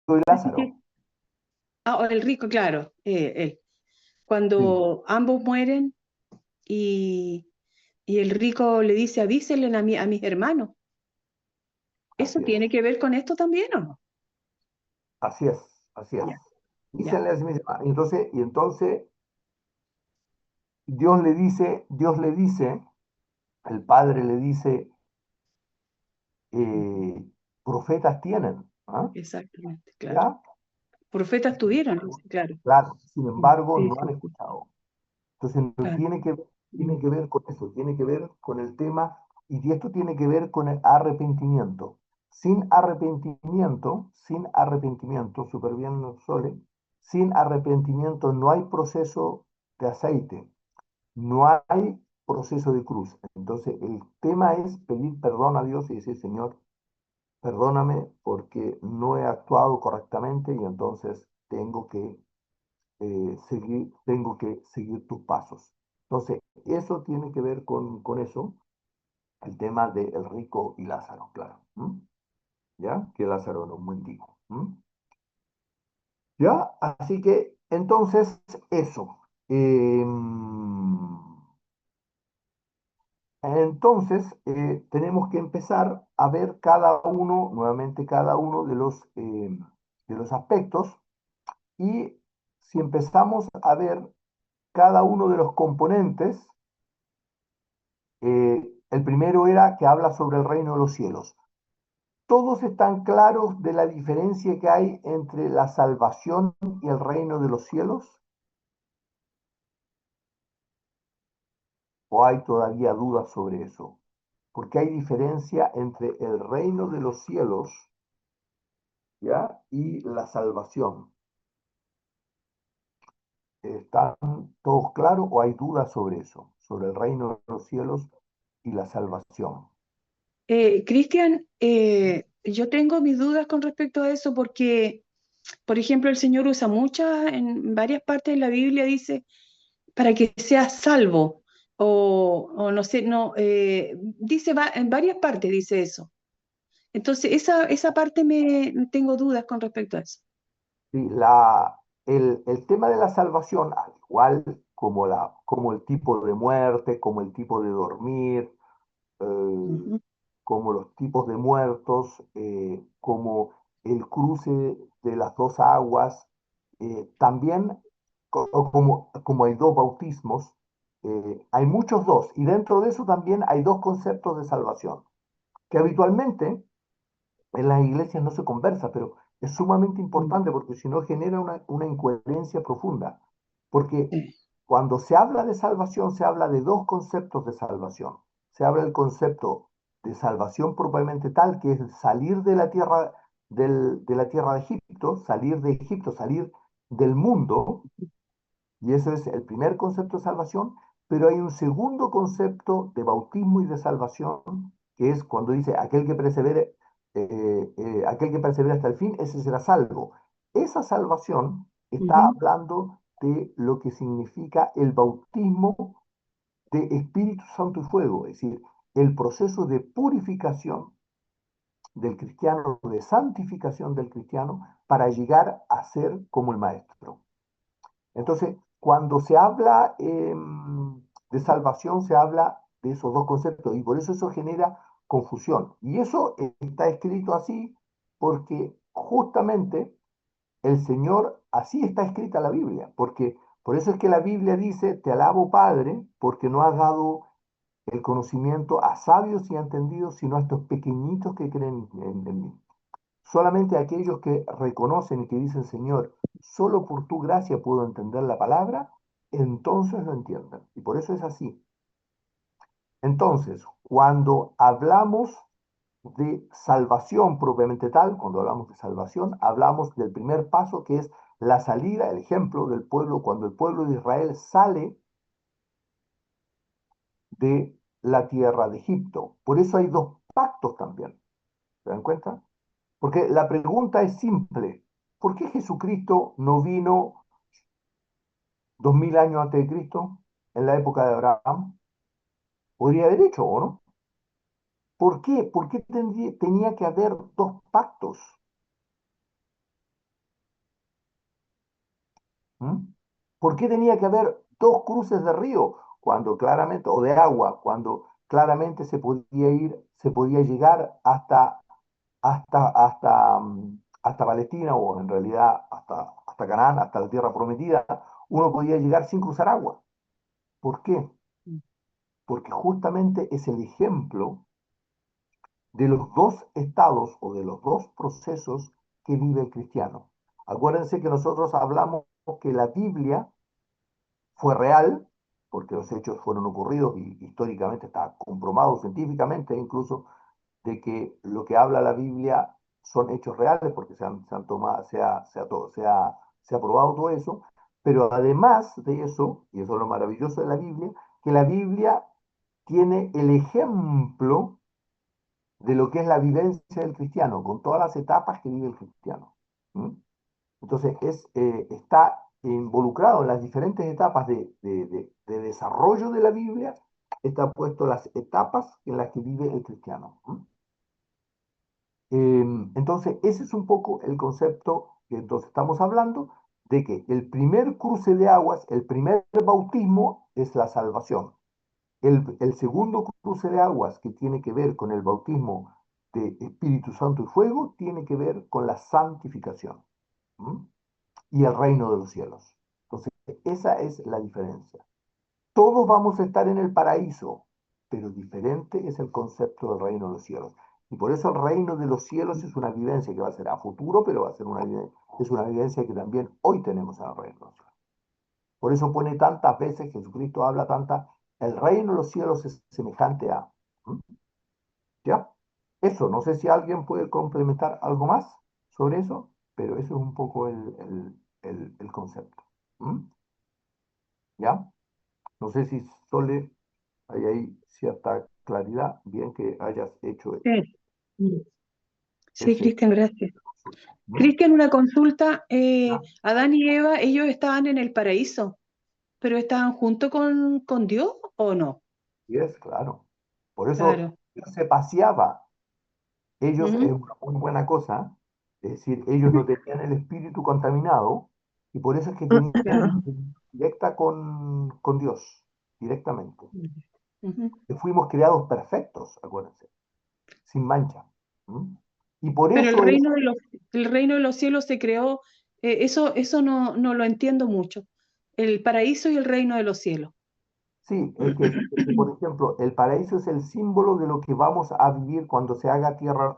y Así que, Lázaro. el rico, claro, él. Sí, Cuando ambos mueren y, y el rico le dice, avísenle a mis hermanos. ¿Eso así es, tiene que ver con esto también o no? así es, así es. Ya, ya, Dícenle así mismo. Y entonces Dios le dice, el Padre le dice, eh, profetas tienen, ¿ah? exactamente, claro. ¿Ya? Profetas Sin tuvieron, embargo, dice, claro. claro, sin embargo, Sí, no sí, han sí, escuchado. Entonces, no claro. tiene que ver con eso, tiene que ver con el tema, y esto tiene que ver con el arrepentimiento. Sin arrepentimiento, súper bien, Sole, sin arrepentimiento no hay proceso de aceite, no hay proceso de cruz. Entonces, el tema es pedir perdón a Dios y decir, Señor, perdóname porque no he actuado correctamente y entonces tengo que seguir tus pasos. Entonces, eso tiene que ver con eso, el tema del rico y Lázaro, claro. ¿M? ¿Ya? Que Lázaro era un mendigo. ¿M? ¿Ya? Así que, entonces, eso. Tenemos que empezar a ver nuevamente cada uno de los aspectos, y si empezamos a ver cada uno de los componentes, el primero era que habla sobre el reino de los cielos. ¿Todos están claros de la diferencia que hay entre la salvación y el reino de los cielos? ¿O hay todavía dudas sobre eso? Porque hay diferencia entre el reino de los cielos, ¿ya? Y la salvación. ¿Están todos claros o hay dudas sobre eso? Sobre el reino de los cielos y la salvación. Cristian, yo tengo mis dudas con respecto a eso porque, por ejemplo, el Señor usa en varias partes de la Biblia dice, para que seas salvo, o no sé, no, en varias partes dice eso. Entonces, esa parte tengo dudas con respecto a eso. Sí, el tema de la salvación, al igual como el tipo de muerte, como el tipo de dormir, eh, Ujú, como los tipos de muertos, como el cruce de las dos aguas, también como hay dos bautismos, hay muchos dos, y dentro de eso también hay dos conceptos de salvación, que habitualmente en las iglesias no se conversa, pero es sumamente mm, importante porque si no genera una incoherencia profunda. Porque sí, cuando se habla de salvación, se habla de dos conceptos de salvación. Se habla del concepto de salvación propiamente tal, que es salir de la tierra, de la tierra de Egipto, salir del mundo, y ese es el primer concepto de salvación, pero hay un segundo concepto de bautismo y de salvación, que es cuando dice aquel que persevere hasta el fin, ese será salvo. Esa salvación está ujú, hablando de lo que significa el bautismo de Espíritu Santo y fuego, es decir, el proceso de purificación del cristiano, de santificación del cristiano, para llegar a ser como el Maestro. Entonces, cuando se habla de salvación, se habla de esos dos conceptos y por eso genera confusión. Y eso está escrito así porque justamente el Señor, así está escrita la Biblia, porque por eso es que la Biblia dice, te alabo Padre, porque no has dado el conocimiento a sabios y a entendidos, sino a estos pequeñitos que creen en mí. Solamente aquellos que reconocen y que dicen, Señor, solo por tu gracia puedo entender la palabra, entonces lo entienden. Y por eso es así. Entonces, cuando hablamos de salvación propiamente tal, cuando hablamos de salvación, hablamos del primer paso que es la salida, el ejemplo del pueblo, cuando el pueblo de Israel sale de la tierra de Egipto. Por eso hay dos pactos también. ¿Se dan cuenta? Porque la pregunta es simple. ¿Por qué Jesucristo no vino 2000 años antes de Cristo, en la época de Abraham? Podría haber hecho, ¿o no? ¿Por qué? ¿Por qué tenía que haber dos pactos? ¿Mm? ¿Por qué tenía que haber dos cruces de río cuando claramente, o de agua, cuando claramente se podía llegar hasta Palestina, o en realidad hasta Canaán, hasta la tierra prometida? Uno podía llegar sin cruzar agua. ¿Por qué? Porque justamente es el ejemplo de los dos estados o de los dos procesos que vive el cristiano. Acuérdense que nosotros hablamos que la Biblia fue real, porque los hechos fueron ocurridos y históricamente está comprobado científicamente incluso de que lo que habla la Biblia son hechos reales, porque se han tomado, se ha probado todo eso, pero además de eso, y eso es lo maravilloso de la Biblia, que la Biblia tiene el ejemplo de lo que es la vivencia del cristiano, con todas las etapas que vive el cristiano. ¿Mm? Entonces, está involucrado en las diferentes etapas de desarrollo de la Biblia, está puesto las etapas en las que vive el cristiano. ¿Mm? Entonces, ese es un poco el concepto que entonces estamos hablando, de que el primer cruce de aguas, el primer bautismo es la salvación. El segundo cruce de aguas que tiene que ver con el bautismo de Espíritu Santo y fuego, tiene que ver con la santificación. ¿Mm? Y el reino de los cielos. Entonces, esa es la diferencia. Todos vamos a estar en el paraíso, pero diferente es el concepto del reino de los cielos. Y por eso el reino de los cielos es una vivencia que va a ser a futuro, pero va a ser es una vivencia que también hoy tenemos en el reino de los cielos. Por eso pone tantas veces, Jesucristo habla tantas, el reino de los cielos es semejante a. ¿Mm? ¿Ya? Eso, no sé si alguien puede complementar algo más sobre eso, pero eso es un poco el concepto. ¿Mm? ¿Ya? No sé si Sole hay ahí cierta claridad, bien que hayas hecho Sí, mm. Sí, ese Cristian, gracias. consulta. ¿No? Cristian, una consulta. ¿Ya? Adán y Eva, ellos estaban en el paraíso, pero estaban junto con Dios o no? Y es claro. Por eso Claro. Dios se paseaba. Ellos, es Ujú. una muy buena cosa, es decir, ellos no tenían el espíritu contaminado y por eso es que tenían Ya. comunicación directa con Dios, directamente. Ujú. Que fuimos creados perfectos, acuérdense, sin mancha. ¿Mm? Y por Pero eso es, el reino de los cielos se creó, eso no lo entiendo mucho. El paraíso y el reino de los cielos. sí, es que, por ejemplo, el paraíso es el símbolo de lo que vamos a vivir cuando se haga tierra,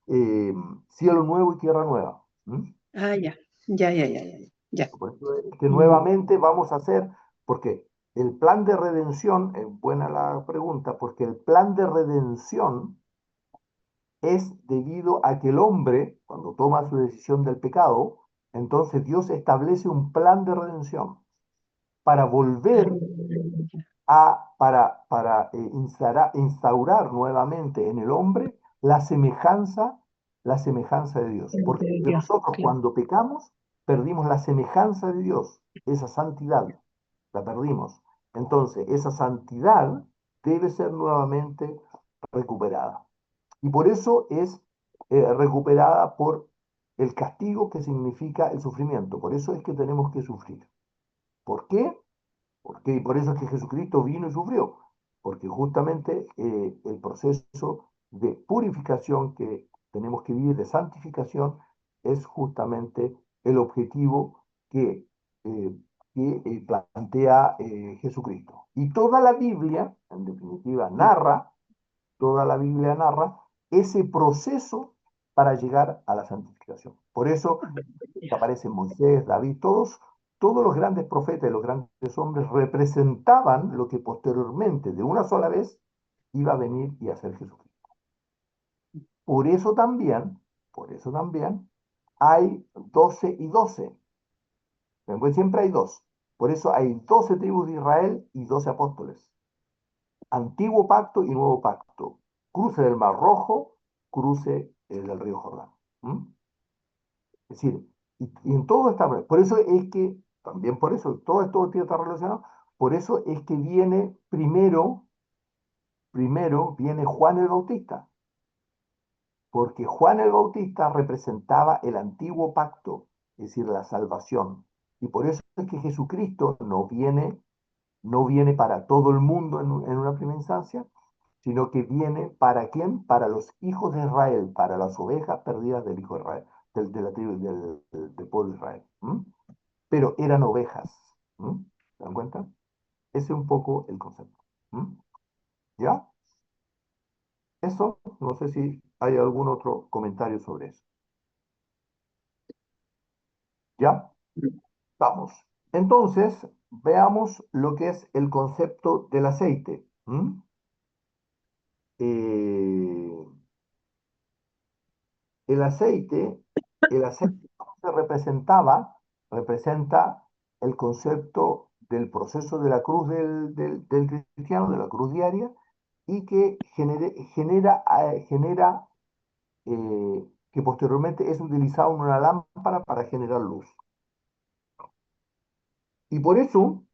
eh, cielo nuevo y tierra nueva. ¿Mm? Ah, ya, ya, ya, ya, ya, ya. Por eso es que Mm. nuevamente vamos a hacer, porque el plan de redención, es buena la pregunta, porque el plan de redención es debido a que el hombre, cuando toma su decisión del pecado, entonces Dios establece un plan de redención para Ah, volver instaurar nuevamente en el hombre la semejanza de Dios. Porque ya, nosotros claro. cuando pecamos perdimos la semejanza de Dios, esa santidad, la perdimos. Entonces, esa santidad debe ser nuevamente recuperada. Y por eso es recuperada por el castigo que significa el sufrimiento. Por eso es que tenemos que sufrir. ¿Por qué? Porque, y por eso es que Jesucristo vino y sufrió, porque justamente el proceso de purificación que tenemos que vivir, de santificación, es justamente el objetivo eh, que plantea Jesucristo. Y toda la Biblia, en definitiva, toda la Biblia narra ese proceso para llegar a la santificación. Por eso que aparecen Moisés, David, todos los grandes profetas y los grandes hombres representaban lo que posteriormente, de una sola vez, iba a venir y a ser Jesucristo. Por eso también, por eso también, hay 12 y 12. Pues siempre hay dos. Por eso hay 12 tribus de Israel y 12 apóstoles. Antiguo pacto y nuevo pacto. Cruce del Mar Rojo, cruce del río Jordán. ¿Mm? Es decir, y en todo está, por eso es que, también por eso, todo esto está relacionado, por eso es que viene primero viene Juan el Bautista, porque Juan el Bautista representaba el antiguo pacto, es decir, la salvación. Y por eso es que Jesucristo no viene para todo el mundo en una primera instancia, sino que viene para quién, para los hijos de Israel, para las ovejas perdidas del hijo de Israel, de la tribu, del pueblo de Israel. ¿M? Pero eran ovejas. ¿M? ¿Se dan cuenta? Ese es un poco el concepto. ¿M? ¿Ya? Eso, no sé si hay algún otro comentario sobre eso. ¿Ya? Vamos. Entonces, veamos lo que es el concepto del aceite. ¿M? Eh, el aceite, el aceite se representa el concepto del proceso de la cruz del cristiano, de la cruz diaria, y que genera que posteriormente es utilizado en una lámpara para generar luz. Y por eso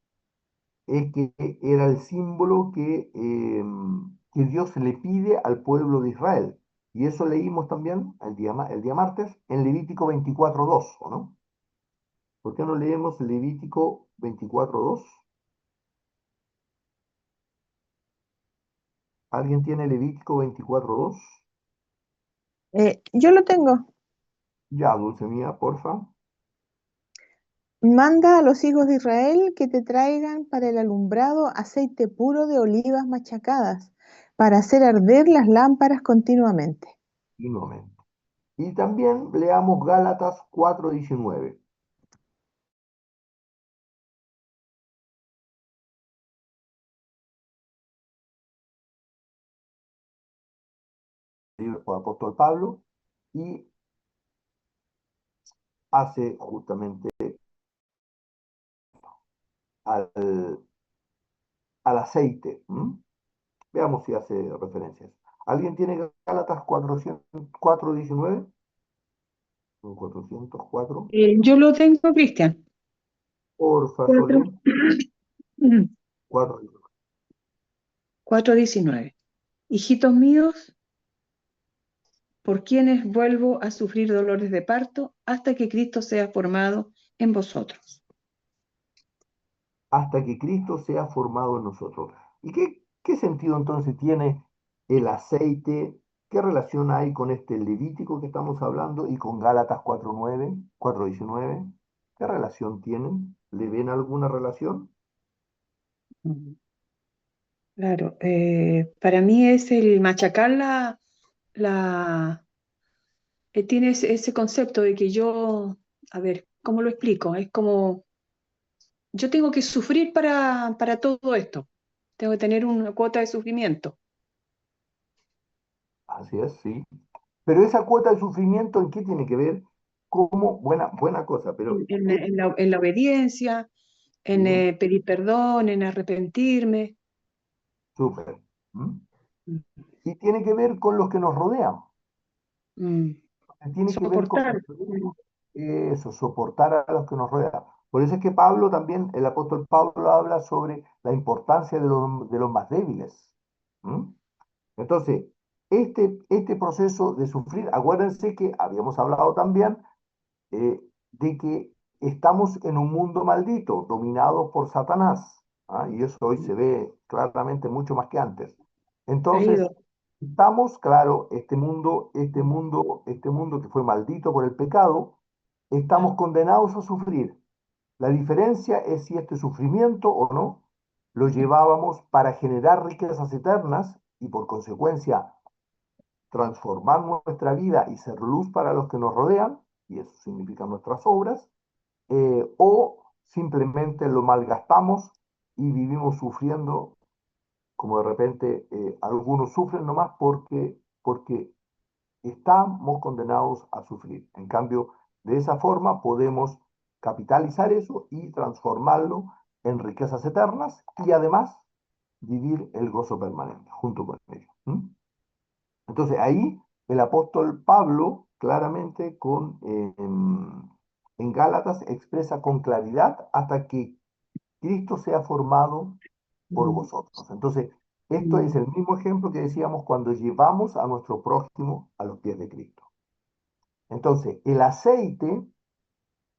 es que era el símbolo que Dios le pide al pueblo de Israel. Y eso leímos también el día martes en Levítico 24:2, ¿o no? ¿Por qué no leemos Levítico 24:2? ¿Alguien tiene Levítico 24:2? Yo lo tengo. Ya, Dulce mía, porfa. Manda a los hijos de Israel que te traigan para el alumbrado aceite puro de olivas machacadas, para hacer arder las lámparas continuamente. Continuamente. Y también leamos Gálatas 4:19. Libro por apóstol Pablo, y hace justamente al, al aceite. ¿M? Veamos si hace referencias. ¿Alguien tiene Gálatas 4:19? 404. Yo lo tengo, Cristian. Porfa, Cuatro. Sole. 4. 4:19. Hijitos míos, por quienes vuelvo a sufrir dolores de parto hasta que Cristo sea formado en vosotros. Hasta que Cristo sea formado en nosotros. ¿Y qué sentido entonces tiene el aceite? ¿Qué relación hay con este Levítico que estamos hablando y con Gálatas 4:9, 4:19? ¿Qué relación tienen? ¿Le ven alguna relación? Claro, para mí es el machacar la tiene ese concepto de que yo, a ver, ¿cómo lo explico? Es como, yo tengo que sufrir para todo esto, tengo que tener una cuota de sufrimiento. Así es, sí. Pero esa cuota de sufrimiento, ¿en qué tiene que ver? Como buena cosa, pero En la obediencia, en sí, pedir perdón, en arrepentirme. súper. ¿M? Y tiene que ver con los que nos rodean. Mm, Tiene que ver con soportar. eso, soportar a los que nos rodean. Por eso es que Pablo también, el apóstol Pablo habla sobre la importancia de los más débiles. ¿M? Entonces, este proceso de sufrir, acuérdense que habíamos hablado también de que estamos en un mundo maldito, dominado por Satanás. ¿Ah? Y eso hoy se ve claramente mucho más que antes. Entonces, Caído. estamos, claro, este mundo que fue maldito por el pecado, estamos condenados a sufrir. La diferencia es si este sufrimiento o no lo llevábamos para generar riquezas eternas y por consecuencia transformar nuestra vida y ser luz para los que nos rodean, y eso significa nuestras obras, o simplemente lo malgastamos y vivimos sufriendo, como de repente algunos sufren nomás porque estamos condenados a sufrir. En cambio, de esa forma podemos capitalizar eso y transformarlo en riquezas eternas y además vivir el gozo permanente junto con ello. ¿M? Entonces ahí el apóstol Pablo claramente en Gálatas expresa con claridad hasta que Cristo sea formado por Mm, vosotros. Entonces, esto es mm, el mismo ejemplo que decíamos cuando llevamos a nuestro prójimo a los pies de Cristo. Entonces, el aceite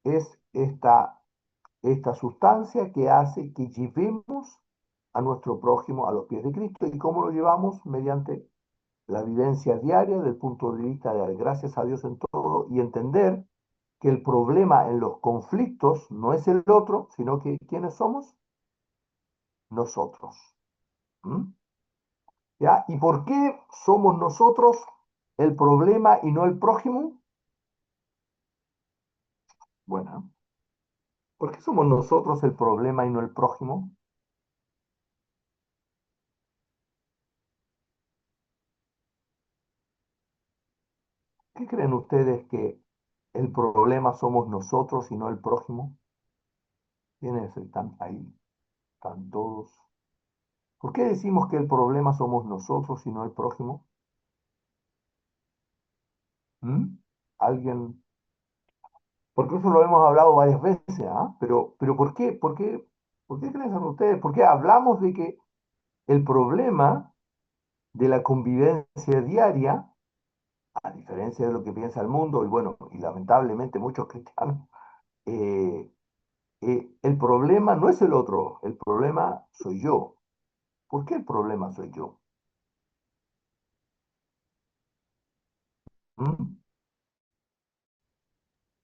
es esta sustancia que hace que llevemos a nuestro prójimo a los pies de Cristo. ¿Y cómo lo llevamos? Mediante la vivencia diaria del punto de vista de dar gracias a Dios en todo y entender que el problema en los conflictos no es el otro, sino que ¿quiénes somos? Nosotros. ¿Mm? ¿Ya? ¿Y por qué somos nosotros el problema y no el prójimo? Bueno, ¿por qué somos nosotros el problema y no el prójimo? ¿Qué creen ustedes que el problema somos nosotros y no el prójimo? ¿Quiénes están ahí? ¿Están todos? ¿Por qué decimos que el problema somos nosotros y no el prójimo? ¿Mm? ¿Alguien? Porque eso lo hemos hablado varias veces, ¿ah? Pero ¿por qué? ¿Por qué creen ustedes? ¿Por qué hablamos de que el problema de la convivencia diaria, a diferencia de lo que piensa el mundo, y bueno, y lamentablemente muchos cristianos, eh, el problema no es el otro, el problema soy yo. ¿Por qué el problema soy yo? ¿Mm?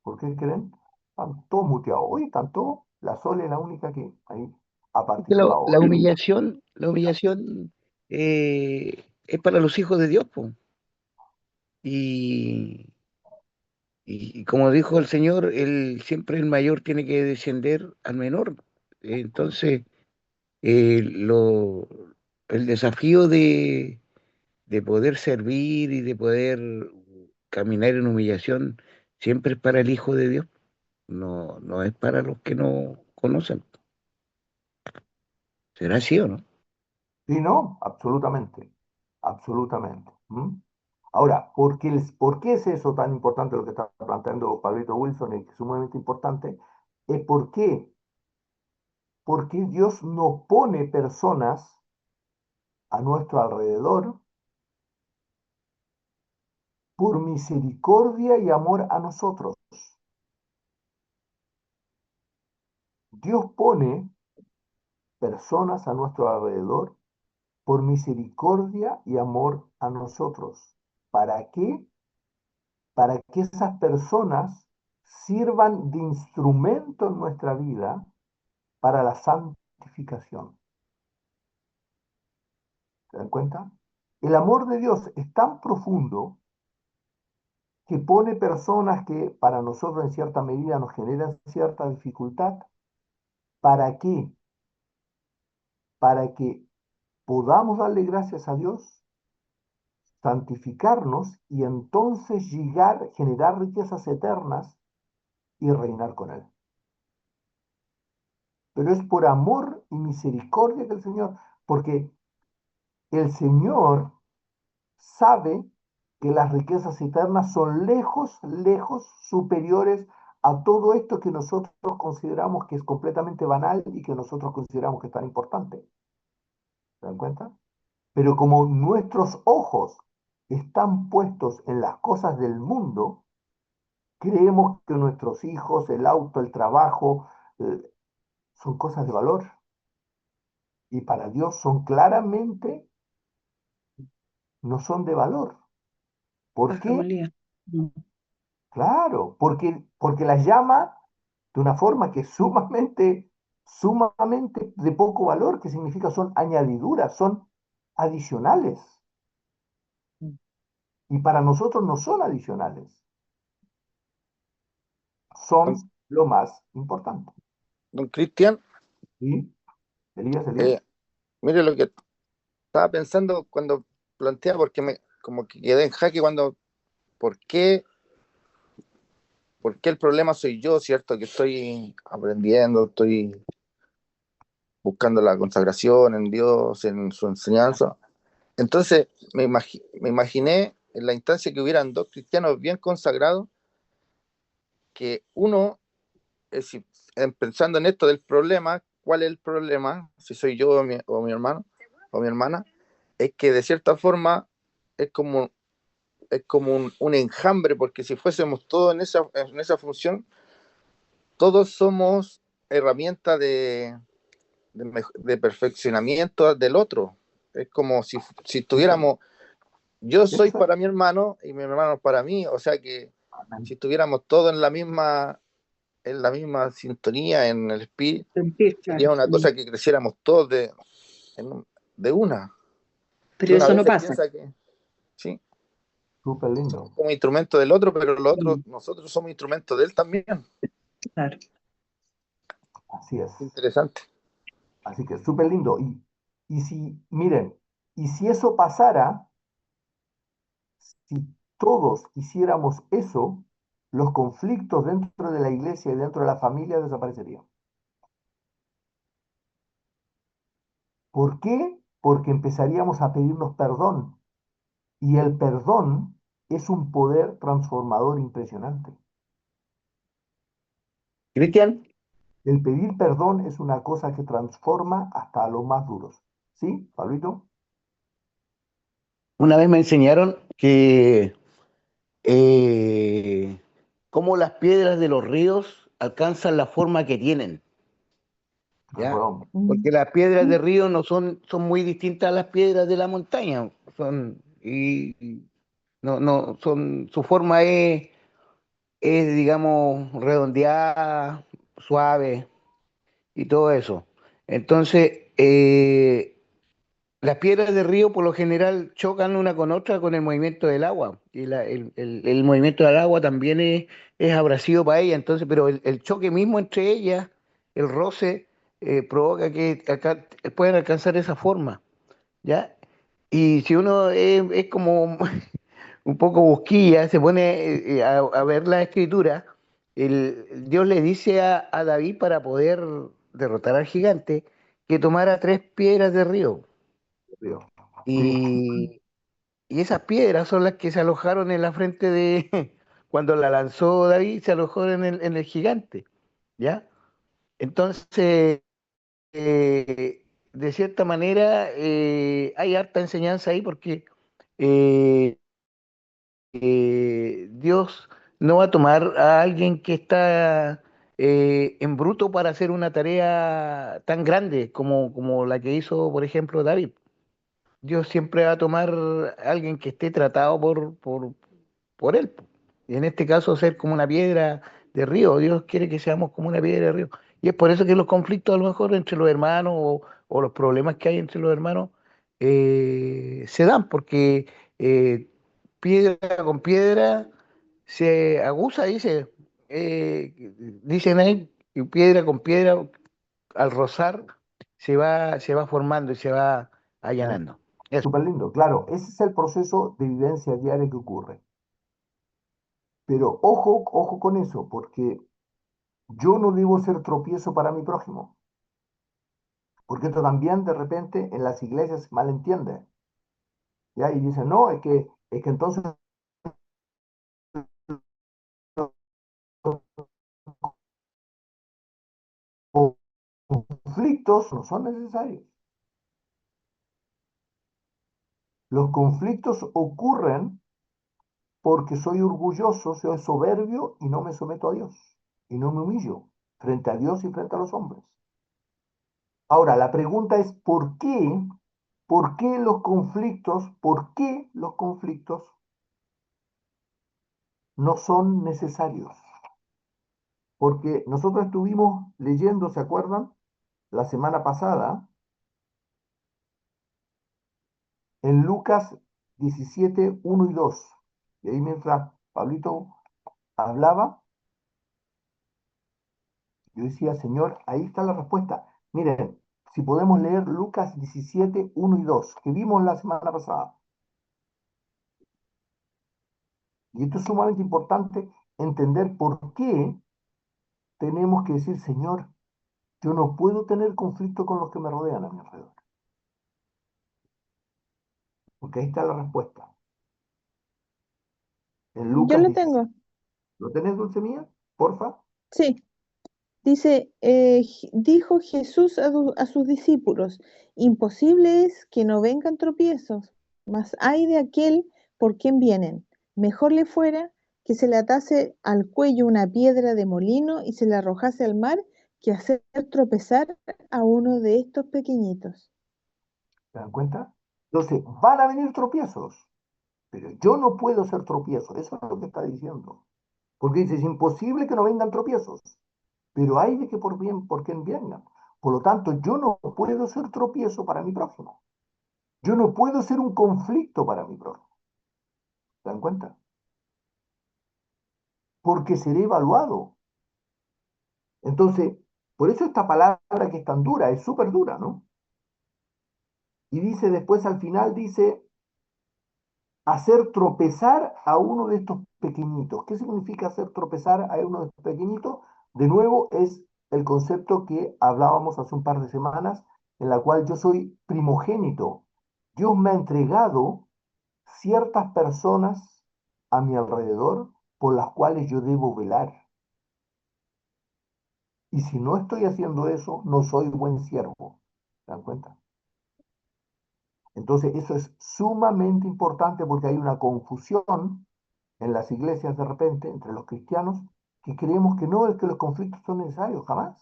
¿Por qué creen? Están todos muteados. Hoy están todos, la Sole es la única que ahí ha Porque participado la hoy. humillación es para los hijos de Dios, po. Y, y como dijo el Señor, siempre el mayor tiene que descender al menor. Entonces, eh, lo, el desafío de poder servir y de poder caminar en humillación siempre es para el Hijo de Dios, no, no es para los que no conocen. ¿Será así o no? Sí, no, absolutamente, absolutamente. ¿Mm? Ahora, ¿por qué es eso tan importante lo que está planteando Pablito Wilson y que es sumamente importante? Es porque Dios nos pone personas a nuestro alrededor por misericordia y amor a nosotros. Dios pone personas a nuestro alrededor por misericordia y amor a nosotros. ¿Para qué? Para que esas personas sirvan de instrumento en nuestra vida para la santificación. ¿Se dan cuenta? El amor de Dios es tan profundo que pone personas que para nosotros en cierta medida nos generan cierta dificultad. ¿Para qué? Para que podamos darle gracias a Dios, santificarnos y entonces llegar, generar riquezas eternas y reinar con Él. Pero es por amor y misericordia que el Señor, porque el Señor sabe que las riquezas eternas son lejos, lejos superiores a todo esto que nosotros consideramos que es completamente banal y que nosotros consideramos que es tan importante. ¿Se dan cuenta? Pero como nuestros ojos están puestos en las cosas del mundo, creemos que nuestros hijos, el auto, el trabajo, eh, son cosas de valor. Y para Dios son claramente, no son de valor. ¿Por qué? Categoría. Mm. Claro, porque las llama de una forma que es sumamente de poco valor, que significa son añadiduras, son adicionales. Y para nosotros no son adicionales, Don, son lo más importante. don Cristian, ¿Sí? Elías, eh, mire lo que estaba pensando cuando plantea, porque como que quedé en jaque cuando, ¿por qué, ¿por qué el problema soy yo, cierto? Que estoy aprendiendo, estoy buscando la consagración en Dios, en su enseñanza. Entonces me imaginé en la instancia que hubieran dos cristianos bien consagrados, que uno, si, pensando en esto del problema, ¿cuál es el problema? Si soy yo o mi hermano o mi hermana, es que de cierta forma es como, es como un enjambre, porque si fuésemos todos en esa función, todos somos herramienta de perfeccionamiento del otro. Es como si estuviéramos, yo soy Exacto. para mi hermano y mi hermano es para mí, o sea que si estuviéramos todos en la misma sintonía, en el espíritu, Sentir, sería claro. una cosa que creciéramos todos de una. Que Pero una eso vez no pasa. piensa que sí, Súper lindo. como instrumento del otro, pero los otros, Mm, nosotros somos instrumentos de él también. claro. Así es. Interesante. Así que súper lindo. Y si, miren, y si eso pasara, si todos hiciéramos eso, los conflictos dentro de la iglesia y dentro de la familia desaparecerían. ¿Por qué? Porque empezaríamos a pedirnos perdón. Y el perdón es un poder transformador impresionante. Cristian, El pedir perdón es una cosa que transforma hasta a los más duros. ¿Sí, Pablito? una vez me enseñaron que eh, cómo las piedras de los ríos alcanzan la forma que tienen, ¿ya? Perdón. Porque las piedras de río no son muy distintas a las piedras de la montaña, y no, su forma digamos, redondeada, suave y todo eso. Entonces, las piedras de río por lo general chocan una con otra con el movimiento del agua. Y el movimiento del agua también es abrasivo para ella. Entonces, pero el choque mismo entre ellas, el roce, provoca que puedan alcanzar esa forma, ¿ya? Y si uno es como un poco busquilla, se pone a ver la escritura, Dios le dice a David para poder derrotar al gigante que tomara 3 piedras de río. Río. Sí, Y, y esas piedras son las que se alojaron en la frente de, cuando la lanzó David, se alojó en el gigante, ¿ya? Entonces, de cierta manera, hay harta enseñanza ahí porque eh, Dios no va a tomar a alguien que está en bruto para hacer una tarea tan grande como la que hizo, por ejemplo, David. Dios siempre va a tomar a alguien que esté tratado por él, po. Y en este caso ser como una piedra de río. Dios quiere que seamos como una piedra de río. Y es por eso que los conflictos a lo mejor entre los hermanos o los problemas que hay entre los hermanos se dan, porque eh, piedra con piedra se aguza, dicen ahí, y piedra con piedra al rozar se va formando y se va allanando. Eso. súper lindo. Claro, ese es el proceso de vivencia diaria que ocurre. Pero ojo, ojo con eso, porque yo no debo ser tropiezo para mi prójimo. Porque esto también de repente en las iglesias se malentiende. ¿Ya? Y dicen, no, es que entonces los conflictos no son necesarios. Los conflictos ocurren porque soy orgulloso, soy soberbio y no me someto a Dios. Y no me humillo frente a Dios y frente a los hombres. Ahora, la pregunta es, ¿por qué los conflictos no son necesarios? Porque nosotros estuvimos leyendo, ¿se acuerdan? La semana pasada, en Lucas 17, 1 y 2. Y ahí mientras Pablito hablaba, yo decía, Señor, ahí está la respuesta. Miren, si podemos leer Lucas 17, 1 y 2, que vimos la semana pasada. Y esto es sumamente importante entender por qué tenemos que decir, Señor, yo no puedo tener conflicto con los que me rodean a mi alrededor. Porque ahí está la respuesta. En Yo Lucas lo 17. tengo. ¿Lo tenés, Dulce Mía? Porfa. Sí. Dice, dijo Jesús a sus discípulos, imposible es que no vengan tropiezos, mas hay de aquel por quien vienen. Mejor le fuera que se le atase al cuello una piedra de molino y se la arrojase al mar que hacer tropezar a uno de estos pequeñitos. ¿Se dan cuenta? Entonces, van a venir tropiezos, pero yo no puedo ser tropiezo. Eso es lo que está diciendo. Porque dice, es imposible que no vengan tropiezos, pero hay de que por quien vengan. Por lo tanto, yo no puedo ser tropiezo para mi prójimo. Yo no puedo ser un conflicto para mi prójimo. ¿Se dan cuenta? Porque seré evaluado. Entonces, por eso esta palabra que es tan dura, es súper dura, ¿no? Y dice después al final, dice, hacer tropezar a uno de estos pequeñitos. ¿Qué significa hacer tropezar a uno de estos pequeñitos? De nuevo, es el concepto que hablábamos hace un par de semanas, en la cual yo soy primogénito. Dios me ha entregado ciertas personas a mi alrededor por las cuales yo debo velar. Y si no estoy haciendo eso, no soy buen siervo. ¿Se dan cuenta? Entonces, eso es sumamente importante porque hay una confusión en las iglesias de repente, entre los cristianos, que creemos que no, es que los conflictos son necesarios, jamás.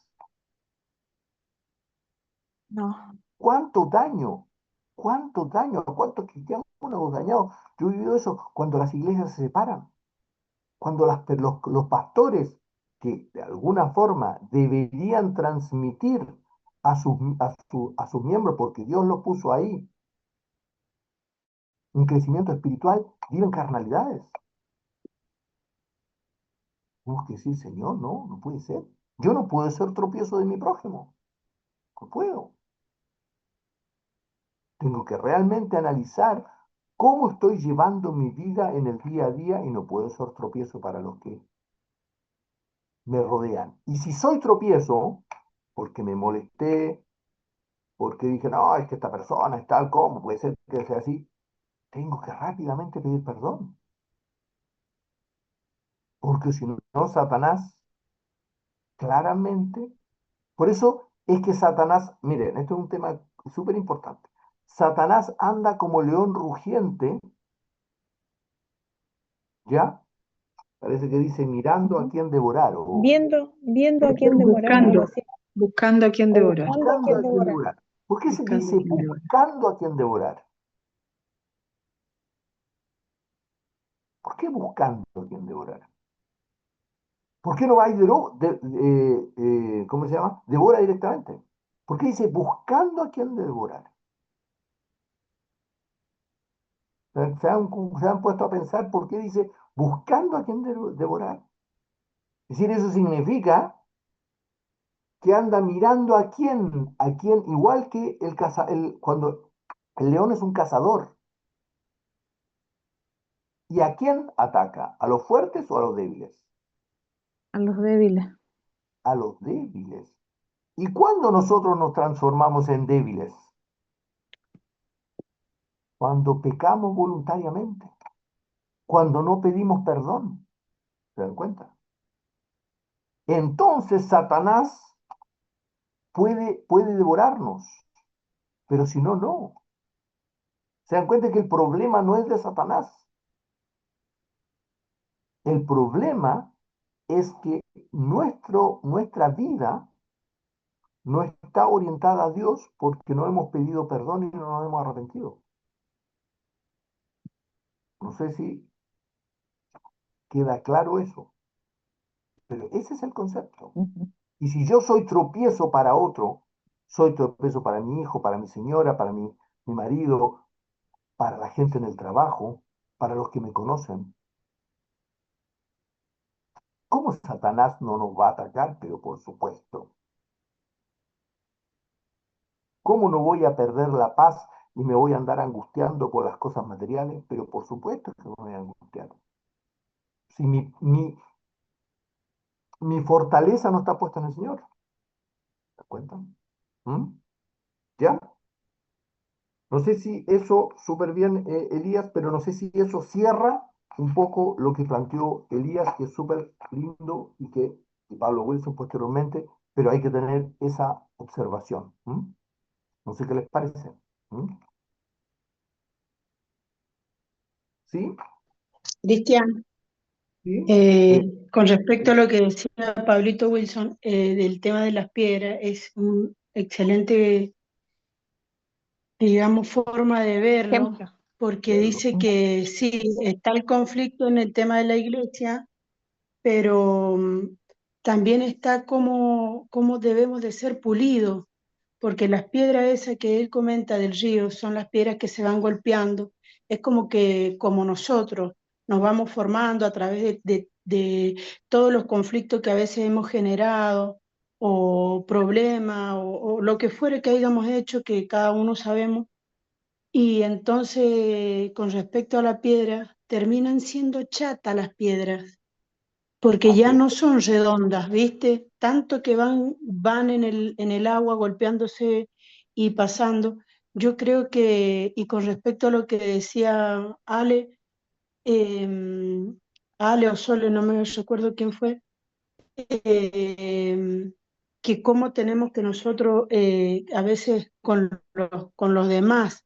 No, ¿Cuánto daño? ¿Cuánto daño? ¿Cuántos cristianos hemos dañado? Yo he vivido eso cuando las iglesias se separan, cuando los pastores que de alguna forma deberían transmitir a sus miembros, porque Dios los puso ahí, un crecimiento espiritual, viven carnalidades. Tenemos que decir, Señor, no, no puede ser. Yo no puedo ser tropiezo de mi prójimo. No puedo. Tengo que realmente analizar cómo estoy llevando mi vida en el día a día y no puedo ser tropiezo para los que me rodean. Y si soy tropiezo, porque me molesté, porque dije, no, es que esta persona es tal, ¿cómo puede ser que sea así? Tengo que rápidamente pedir perdón. Porque si no, Satanás claramente. Por eso es que Satanás, miren, esto es un tema súper importante. Satanás anda como león rugiente, ¿ya? Parece que dice mirando a quién devorar o viendo a quién devorar, algo así, Buscando a quien o devorar. buscando a buscando quién a quién devorar. devorar. ¿Por qué se Buscando a dice quien devorar. buscando a quién devorar? ¿Por qué buscando a quién devorar? ¿Por qué no va y ¿cómo se llama? Devora directamente. ¿Por qué dice buscando a quién devorar? Se han puesto a pensar por qué dice buscando a quién devorar? Es decir, eso significa que anda mirando a quién, igual que cuando el león es un cazador. ¿Y a quién ataca? ¿A los fuertes o a los débiles? A los débiles. A los débiles. ¿Y cuándo nosotros nos transformamos en débiles? Cuando pecamos voluntariamente, cuando no pedimos perdón. ¿Se dan cuenta? Entonces Satanás puede devorarnos, pero si no, no. Se dan cuenta que el problema no es de Satanás. El problema es que nuestra vida no está orientada a Dios porque no hemos pedido perdón y no nos hemos arrepentido. No sé si queda claro eso, pero ese es el concepto. Ujú. Y si yo soy tropiezo para otro, soy tropiezo para mi hijo, para mi señora, para mi marido, para la gente en el trabajo, para los que me conocen, ¿cómo Satanás no nos va a atacar? Pero por supuesto. ¿Cómo no voy a perder la paz y me voy a andar angustiando por las cosas materiales? Pero por supuesto que me voy a angustiar. Si mi fortaleza no está puesta en el Señor. ¿Te das cuenta? ¿Mm? ¿Ya? No sé si eso, súper bien, Elías, pero no sé si eso cierra un poco lo que planteó Elías, que es súper lindo y Pablo Wilson posteriormente, pero hay que tener esa observación. ¿Mm? No sé qué les parece. ¿Mm? ¿Sí? Cristian, ¿sí? Con respecto a lo que decía Pablito Wilson, del tema de las piedras, es un excelente, digamos, forma de verlo, Ejemplo. porque Verlo. dice que sí, está el conflicto en el tema de la iglesia, pero también está cómo debemos de ser pulidos, porque las piedras esas que él comenta del río son las piedras que se van golpeando, es como que como nosotros nos vamos formando a través de todos los conflictos que a veces hemos generado, o problemas, o lo que fuere que hayamos hecho, que cada uno sabemos, y entonces con respecto a la piedra, terminan siendo chatas las piedras porque Así ya es. no son redondas, ¿viste? Tanto que van en el agua golpeándose y pasando. Yo creo que, y con respecto a lo que decía eh, Ale o Sole, no me recuerdo quién fue, eh, que cómo tenemos que nosotros a veces con los demás,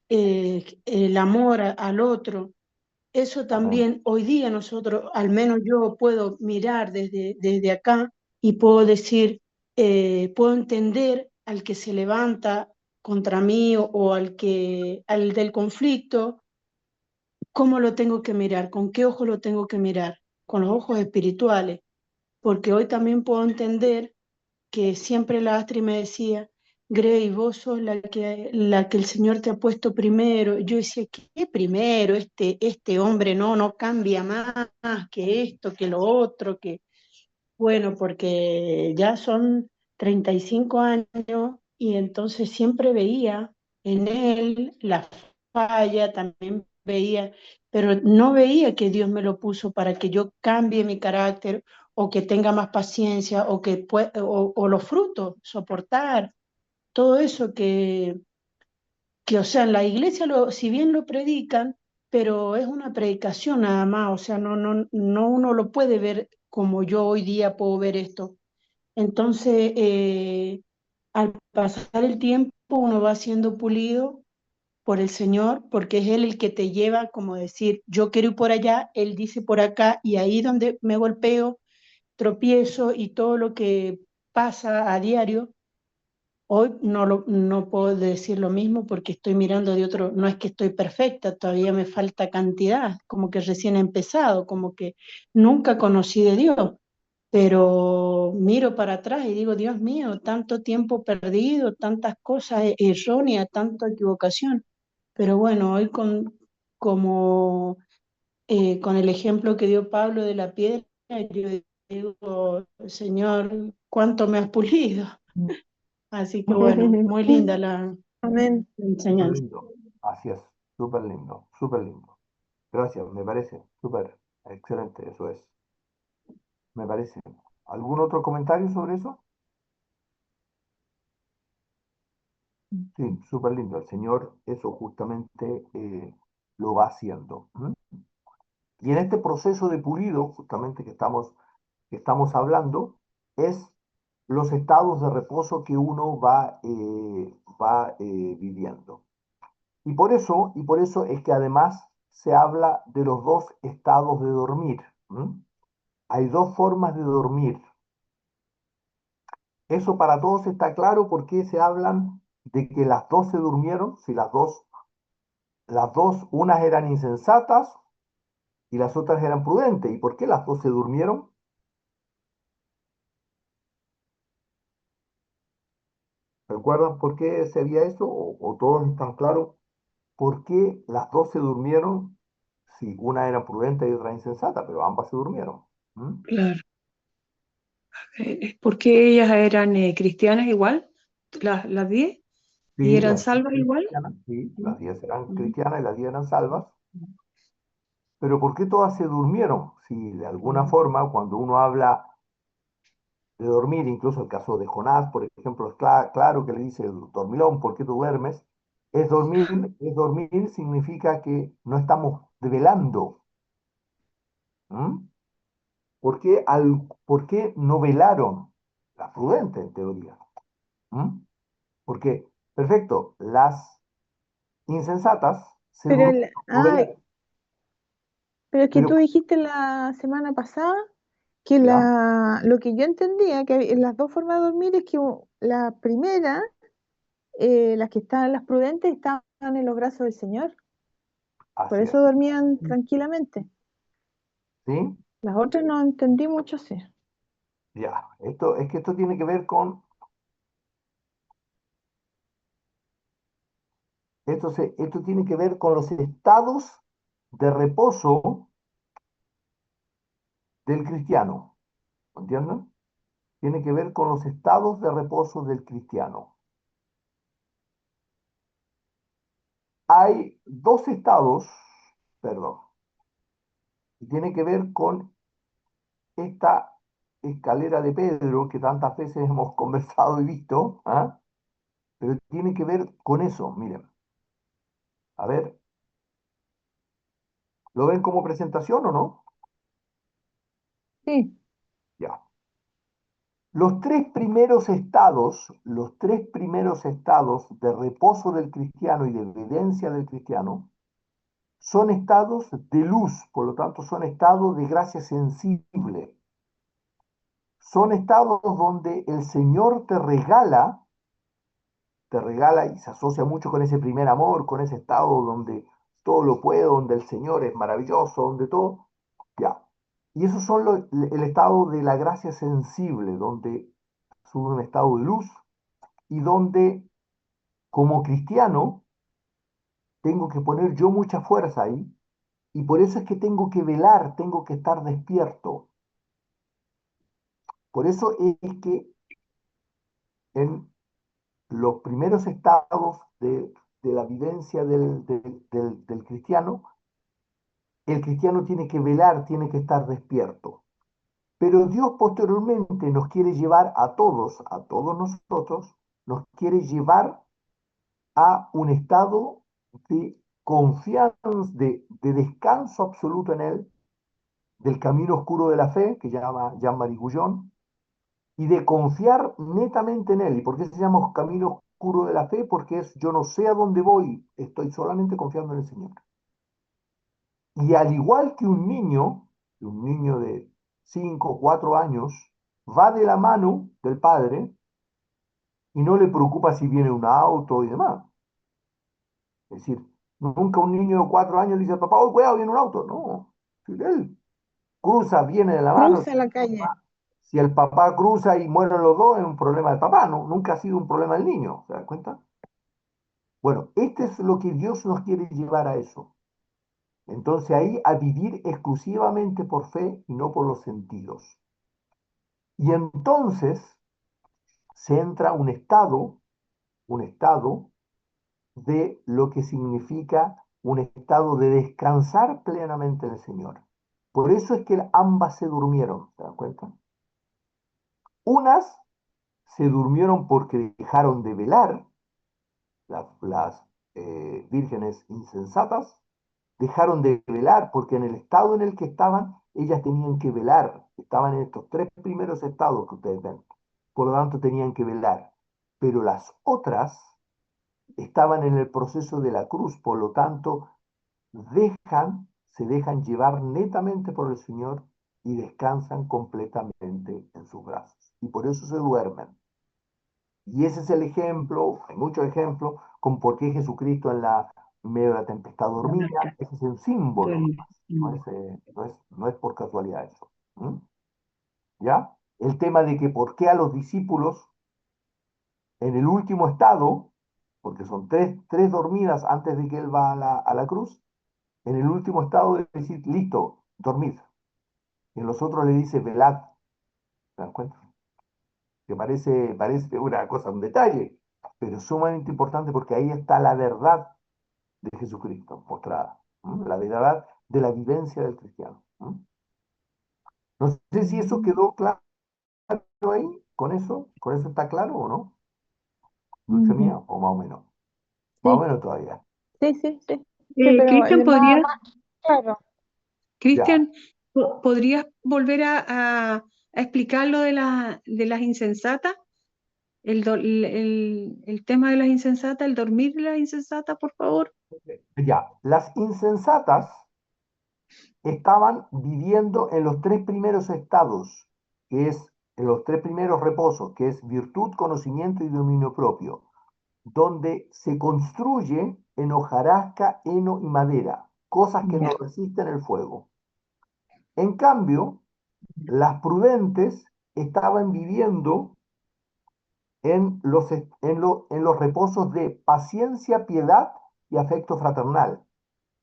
el amor al otro, eso Amén. también hoy día nosotros, al menos yo puedo mirar desde acá y puedo decir, puedo entender al que se levanta contra mí o al del conflicto, cómo lo tengo que mirar, con qué ojo lo tengo que mirar, con los ojos espirituales, porque hoy también puedo entender que siempre la Astri me decía, Grey, vos sos la que el Señor te ha puesto primero. Yo decía, ¿qué primero? Este hombre no cambia más que esto, que lo otro, que bueno, porque ya son 35 años y entonces siempre veía en él la falla, también veía, pero no veía que Dios me lo puso para que yo cambie mi carácter o que tenga más paciencia o los frutos, soportar todo eso o sea, en la iglesia si bien lo predican, pero es una predicación nada más, o sea, no uno lo puede ver como yo hoy día puedo ver esto. Entonces, al pasar el tiempo, uno va siendo pulido por el Señor, porque es Él el que te lleva, como decir, yo quiero ir por allá, Él dice por acá, y ahí donde me golpeo, tropiezo y todo lo que pasa a diario. Hoy no puedo decir lo mismo porque estoy mirando de otro, no es que estoy perfecta, todavía me falta cantidad, como que recién he empezado, como que nunca conocí de Dios, pero miro para atrás y digo, Dios mío, tanto tiempo perdido, tantas cosas erróneas, tanta equivocación. Pero bueno, hoy como, con el ejemplo que dio Pablo de la piedra, yo digo, Señor, ¿cuánto me has pulido? Así que bueno, muy linda la Amén. Súper enseñanza. lindo. Así es. Súper lindo. Súper lindo. Gracias. Me parece. Súper. Excelente. Eso es. Me parece. ¿Algún otro comentario sobre eso? Sí, súper lindo. El Señor eso justamente lo va haciendo. ¿Mm? Y en este proceso de pulido, justamente que estamos hablando, es los estados de reposo que uno va viviendo. Y por eso es que además se habla de los dos estados de dormir. ¿Mm? Hay dos formas de dormir. Eso para todos está claro porque se hablan de que las dos se durmieron, si las dos, unas eran insensatas y las otras eran prudentes. ¿Y por qué las dos se durmieron? ¿Recuerdan por qué se había eso? O todos están claros por qué las dos se durmieron? Si una era prudente y otra insensata, pero ambas se durmieron. ¿Mm? Claro. Porque ellas eran cristianas igual, las 10, y Sí, eran las 10 salvas eran igual. cristianas, sí, Mm, las 10 eran mm, cristianas y las 10 eran salvas. Pero ¿por qué todas se durmieron? Si de alguna mm. forma, cuando uno habla de dormir, incluso el caso de Jonás, por ejemplo, es claro que le dice, dormilón, ¿por qué tú duermes? Es dormir significa que no estamos velando. ¿Mm? ¿Por qué no velaron? Las prudentes, en teoría. ¿Mm? Porque, perfecto, las insensatas se Pero durmieron, no velaron. Pero es que Pero tú dijiste la semana pasada que ya, lo que yo entendía, que en las dos formas de dormir es que la primera, las que estaban, las prudentes, estaban en los brazos del Señor. Por así eso es. dormían tranquilamente. ¿Sí? Las otras no entendí mucho, sí. Ya. Es que esto tiene que ver con, esto tiene que ver con los estados de reposo del cristiano. ¿Entienden? Tiene que ver con los estados de reposo del cristiano. Hay dos estados, perdón, y tiene que ver con esta escalera de Pedro que tantas veces hemos conversado y visto, ¿ah? Pero tiene que ver con eso, miren. A ver, ¿lo ven como presentación o no? Sí, Ya. Los tres primeros estados de reposo del cristiano y de evidencia del cristiano son estados de luz, por lo tanto son estados de gracia sensible. Son estados donde el Señor te regala y se asocia mucho con ese primer amor, con ese estado donde todo lo puedo, donde el Señor es maravilloso, donde todo, ya. Y esos son el estado de la gracia sensible, donde sube un estado de luz y donde como cristiano tengo que poner yo mucha fuerza ahí y por eso es que tengo que velar, tengo que estar despierto. Por eso es que en los primeros estados de la vivencia del cristiano, el cristiano tiene que velar, tiene que estar despierto. Pero Dios posteriormente nos quiere llevar a todos nosotros, nos quiere llevar a un estado de confianza, de descanso absoluto en Él, del camino oscuro de la fe, que llama Jean-Marie Guyon, y de confiar netamente en Él. ¿Y por qué se llama camino oscuro de la fe? Porque es yo no sé a dónde voy, estoy solamente confiando en el Señor. Y al igual que un niño de 5 o 4 años, va de la mano del padre y no le preocupa si viene un auto y demás. Es decir, nunca un niño de 4 años le dice, papá, oh, cuidado, viene un auto. No, si él cruza, viene de la mano. cruza la calle. Si el papá cruza y mueren los dos, es un problema del papá, ¿no? Nunca ha sido un problema del niño, ¿se dan cuenta? Bueno, este es lo que Dios nos quiere llevar a eso. Entonces ahí a vivir exclusivamente por fe y no por los sentidos. Y entonces se entra un estado de lo que significa un estado de descansar plenamente en el Señor. Por eso es que ambas se durmieron, ¿se dan cuenta? Unas se durmieron porque dejaron de velar, las vírgenes insensatas, dejaron de velar porque en el estado en el que estaban, ellas tenían que velar, estaban en estos tres primeros estados que ustedes ven, por lo tanto tenían que velar, pero las otras estaban en el proceso de la cruz, por lo tanto se dejan llevar netamente por el Señor y descansan completamente en sus brazos. Y por eso se duermen. Y ese es el ejemplo, hay muchos ejemplos, con por qué Jesucristo en la medio de la tempestad La dormía. marca, Ese es un símbolo, duerme. no es por casualidad eso. ¿Mm? ¿Ya? El tema de que por qué a los discípulos en el último estado, porque son tres dormidas antes de que él va a la cruz, en el último estado de decir, listo, dormid. Y en los otros le dice, velad. ¿Se dan cuenta? Que parece una cosa, un detalle, pero sumamente importante porque ahí está la verdad de Jesucristo mostrada, ¿m? La verdad de la vivencia del cristiano. ¿M? No sé si eso quedó claro ahí, con eso está claro o no, Dulce mía, o más o Sí, menos todavía. sí, sí, sí. Sí, pero Cristian, más claro. Ya, ¿podrías volver a explicar lo de las insensatas? El tema de las insensatas, el dormir de las insensatas, por favor. ya. Las insensatas estaban viviendo en los tres primeros estados, que es en los tres primeros reposos, que es virtud, conocimiento y dominio propio, donde se construye en hojarasca, heno y madera, cosas que Ya. no resisten el fuego. En cambio, las prudentes estaban viviendo en los reposos de paciencia, piedad y afecto fraternal,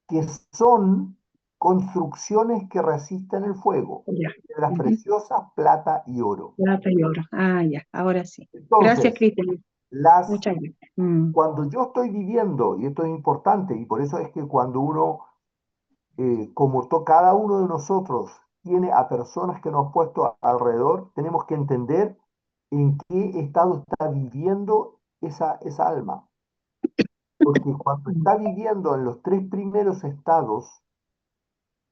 que son construcciones que resisten el fuego, Ya. piedras Ujú. preciosas, plata y oro. Plata y oro. Ah, ya, ahora sí. Gracias, Entonces, Cristian. las, Muchas gracias. cuando yo estoy viviendo, y esto es importante, y por eso es que cuando uno, cada uno de nosotros tiene a personas que nos ha puesto alrededor, tenemos que entender en qué estado está viviendo esa alma. Porque cuando está viviendo en los tres primeros estados,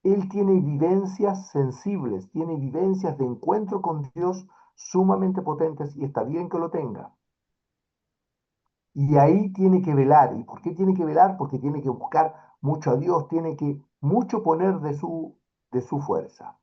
él tiene vivencias sensibles, tiene vivencias de encuentro con Dios sumamente potentes y está bien que lo tenga. Y ahí tiene que velar. ¿Y por qué tiene que velar? Porque tiene que buscar mucho a Dios, tiene que mucho poner de su fuerza.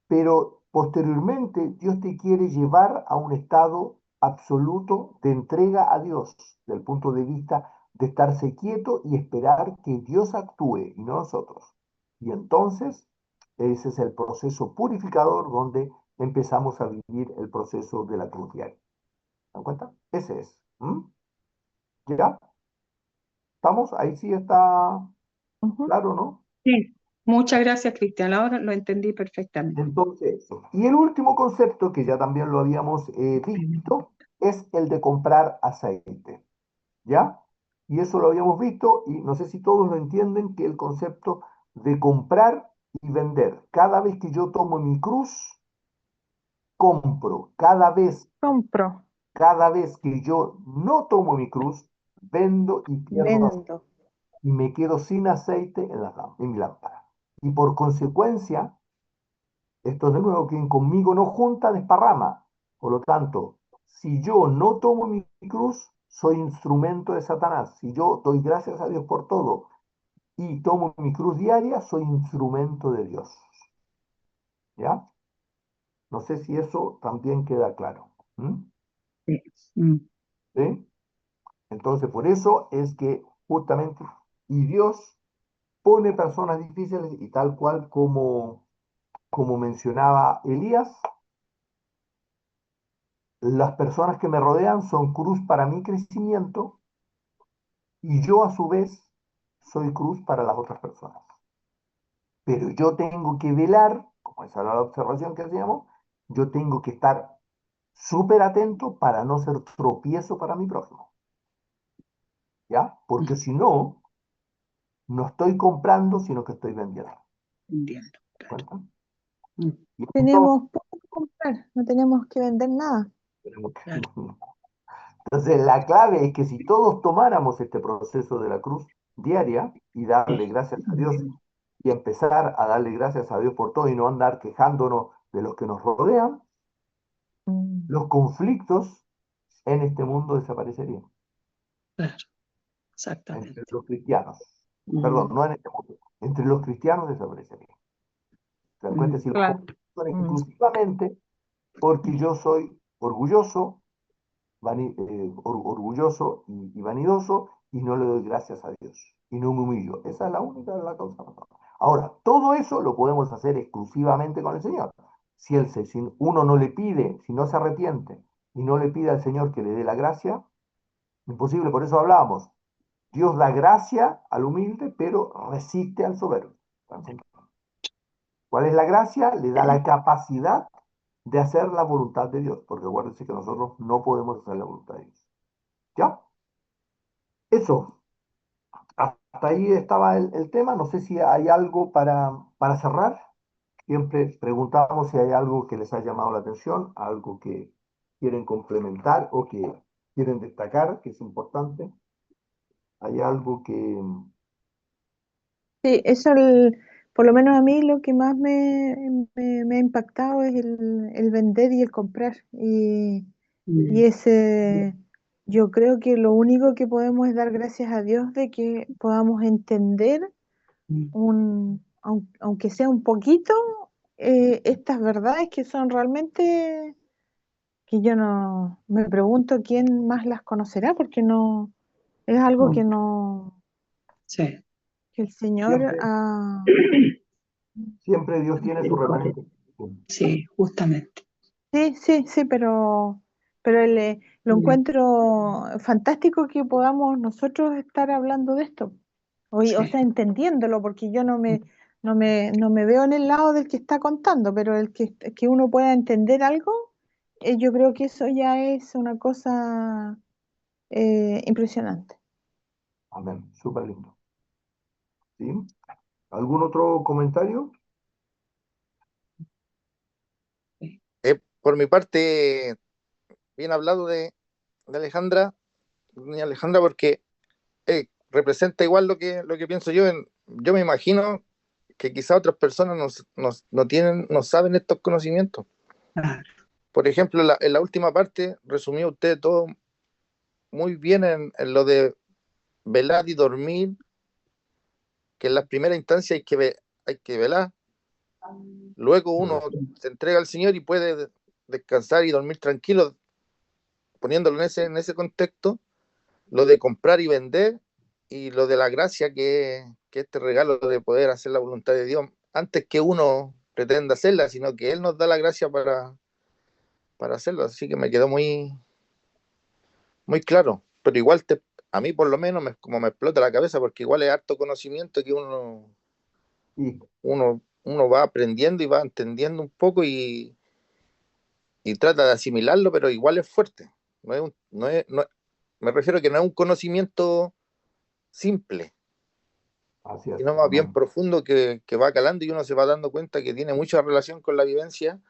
Pero posteriormente Dios te quiere llevar a un estado absoluto de entrega a Dios, del punto de vista de estarse quieto y esperar que Dios actúe y no nosotros. Y entonces ese es el proceso purificador donde empezamos a vivir el proceso de la cruz diaria. ¿Se dan cuenta? Ese es. ¿Ya? ¿Estamos? Ahí sí está Ujú. claro, ¿no? Sí. Muchas gracias, Cristian. Ahora lo entendí perfectamente. Entonces, y el último concepto que ya también lo habíamos visto es el de comprar aceite, ¿ya? Y eso lo habíamos visto y no sé si todos lo entienden, que el concepto de comprar y vender. Cada vez que yo tomo mi cruz, compro. Compro, Cada vez que yo no tomo mi cruz, vendo y pierdo aceite vendo. y me quedo sin aceite en mi lámpara. Y por consecuencia, esto de nuevo, quien conmigo no junta, desparrama. Por lo tanto, si yo no tomo mi cruz, soy instrumento de Satanás. Si yo doy gracias a Dios por todo y tomo mi cruz diaria, soy instrumento de Dios. ¿Ya? No sé si eso también queda claro. Sí. Mm. ¿Sí? Entonces, por eso es que justamente, y Dios pone personas difíciles y tal cual como mencionaba Elías, las personas que me rodean son cruz para mi crecimiento y yo a su vez soy cruz para las otras personas. Pero yo tengo que velar, como esa era la observación que hacíamos, yo tengo que estar súper atento para no ser tropiezo para mi prójimo. ¿Ya? Porque si no, no estoy comprando, sino que estoy vendiendo. Entiendo. ¿Te cuenta? Mm. Y entonces, Tenemos poco que comprar, no tenemos que vender nada. Claro. entonces, la clave es que si todos tomáramos este proceso de la cruz diaria y darle gracias a Dios y empezar a darle gracias a Dios por todo y no andar quejándonos de los que nos rodean, Mm. los conflictos en este mundo desaparecerían Claro, entre exactamente. los cristianos. Perdón, Mm. no en este mundo, entre los cristianos desaparecerían. ¿Se dan cuenta? Mm. Si los Claro. conflictos son Mm. exclusivamente porque yo soy orgulloso, orgulloso y vanidoso y no le doy gracias a Dios y no me humillo. Esa es la única la causa. Ahora, todo eso lo podemos hacer exclusivamente con el Señor. Si uno no le pide, si no se arrepiente y no le pide al Señor que le dé la gracia, imposible, por eso hablábamos. Dios da gracia al humilde, pero resiste al soberbio. ¿Cuál es la gracia? Le da la capacidad de hacer la voluntad de Dios, porque acuérdense que nosotros no podemos hacer la voluntad de Dios. ¿Ya? Eso, hasta ahí estaba el tema. No sé si hay algo para cerrar. Siempre preguntamos si hay algo que les ha llamado la atención, algo que quieren complementar o que quieren destacar, que es importante. Hay algo que... Sí, por lo menos a mí lo que más me ha impactado es el vender y el comprar. Y Mm. ese, yo creo que lo único que podemos es dar gracias a Dios de que podamos entender Mm. aunque sea un poquito, estas verdades que son realmente, que yo no, me pregunto quién más las conocerá, porque no, es algo que no, Sí. que el Señor Siempre, ha... siempre Dios tiene su remanente. Sí, justamente. Sí, sí, sí, pero lo encuentro fantástico que podamos nosotros estar hablando de esto, o Sí. sea, entendiéndolo, porque yo no me veo en el lado del que está contando, pero que uno pueda entender algo, yo creo que eso ya es una cosa impresionante. Amén. Súper lindo. ¿Sí? ¿Algún otro comentario? Por mi parte, bien hablado de Alejandra, doña Alejandra, porque representa igual lo que pienso yo. Yo me imagino que quizá otras personas no tienen, no saben estos conocimientos. Claro. Por ejemplo, en la última parte resumió usted todo muy bien en lo de velar y dormir, que en la primera instancia hay que velar, luego uno se entrega al Señor y puede descansar y dormir tranquilo, poniéndolo en ese contexto, lo de comprar y vender y lo de la gracia que este regalo de poder hacer la voluntad de Dios antes que uno pretenda hacerla, sino que Él nos da la gracia para hacerlo. Así que me quedó muy claro. Pero igual a mí por lo menos como me explota la cabeza, porque igual es harto conocimiento que Y uno va aprendiendo y va entendiendo un poco y trata de asimilarlo, pero igual es fuerte. No es me refiero a que no es un conocimiento simple, así es. sino más bien Amén. profundo que va calando y uno se va dando cuenta que tiene mucha relación con la vivencia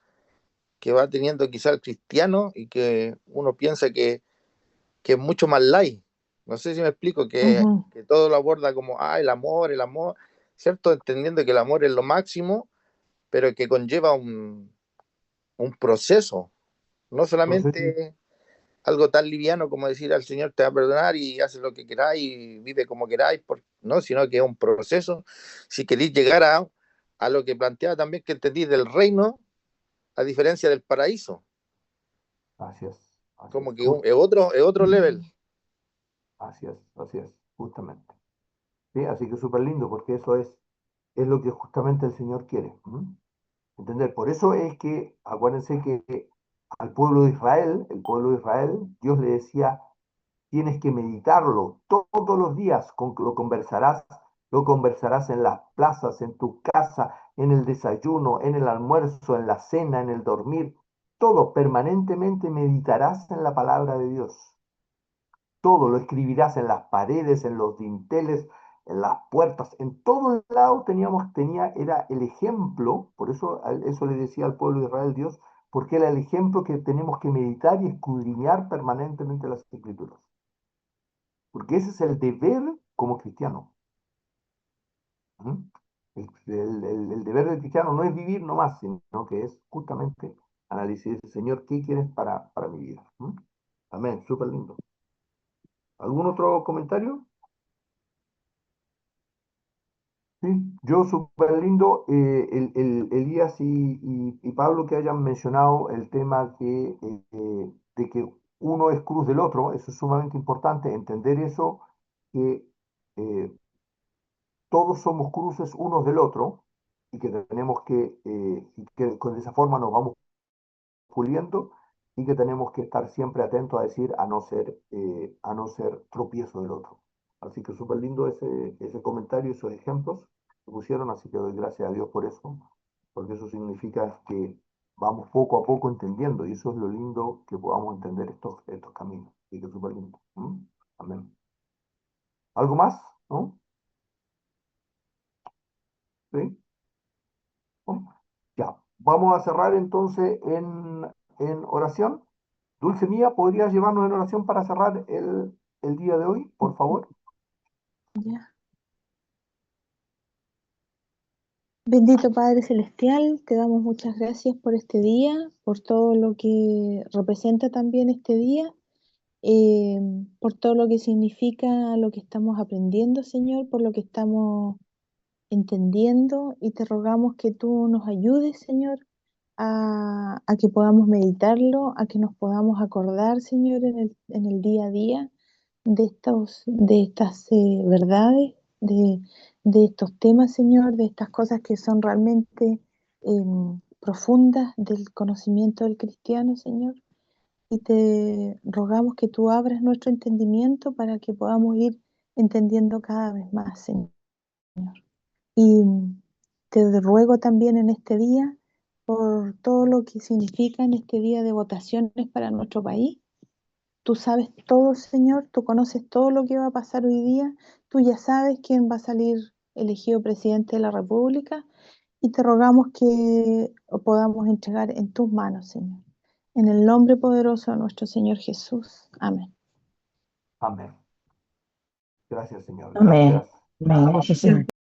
que va teniendo quizá el cristiano y que uno piensa que es mucho más light. No sé si me explico, Ujú. que todo lo aborda como, el amor, ¿cierto? Entendiendo que el amor es lo máximo, pero que conlleva un proceso, no Proceso, solamente algo tan liviano como decir al Señor te va a perdonar y haces lo que queráis y vive como queráis, no, sino que es un proceso. Si queréis llegar a lo que planteaba también que entendí del reino, a diferencia del paraíso, así es. Así es. como que es otro level. Así es, justamente. ¿Sí? Así que súper lindo, porque eso es lo que justamente el Señor quiere. ¿M? ¿Entender? Por eso es que, acuérdense que al pueblo de Israel, el pueblo de Israel, Dios le decía, tienes que meditarlo todos los días, lo conversarás en las plazas, en tu casa, en el desayuno, en el almuerzo, en la cena, en el dormir, todo permanentemente meditarás en la palabra de Dios. Todo lo escribirás en las paredes, en los dinteles, en las puertas, en todo lado era el ejemplo, por eso eso le decía al pueblo de Israel Dios, porque era el ejemplo que tenemos que meditar y escudriñar permanentemente las escrituras. Porque ese es el deber como cristiano. ¿Mm? El deber del cristiano no es vivir nomás, sino que es justamente análisis, Señor, ¿qué quieres para mi vida? ¿Mm? Amén, súper lindo. ¿Algún otro comentario? Sí, yo súper lindo, Elías y Pablo que hayan mencionado el tema de que uno es cruz del otro, eso es sumamente importante, entender eso, que eh, todos somos cruces unos del otro y que tenemos y que de esa forma nos vamos puliendo y que tenemos que estar siempre atentos a decir, a no ser tropiezo del otro. Así que súper lindo ese comentario, esos ejemplos que pusieron, así que doy gracias a Dios por eso, porque eso significa que vamos poco a poco entendiendo y eso es lo lindo que podamos entender estos caminos. Así que súper lindo. ¿Mm? Amén. ¿Algo más? ¿No? ¿Sí? ¿No? Ya, vamos a cerrar entonces en oración. Dulce mía, ¿podrías llevarnos en oración para cerrar el día de hoy, por favor? Ya. Bendito Padre Celestial, te damos muchas gracias por este día, por todo lo que representa también este día, eh, por todo lo que significa lo que estamos aprendiendo, Señor, por lo que estamos entendiendo, y te rogamos que tú nos ayudes, Señor, a que podamos meditarlo, a que nos podamos acordar, Señor, en el día a día de estas verdades, de estos temas, Señor, de estas cosas que son realmente profundas del conocimiento del cristiano, Señor. Y te rogamos que tú abras nuestro entendimiento para que podamos ir entendiendo cada vez más, Señor. Y te ruego también en este día por todo lo que significa en este día de votaciones para nuestro país. Tú sabes todo, Señor, tú conoces todo lo que va a pasar hoy día, tú ya sabes quién va a salir elegido presidente de la República, y te rogamos que podamos entregar en tus manos, Señor. En el nombre poderoso de nuestro Señor Jesús. Amén. Amén. Gracias, Señor. Amén. Gracias. Amén. Gracias, Señor.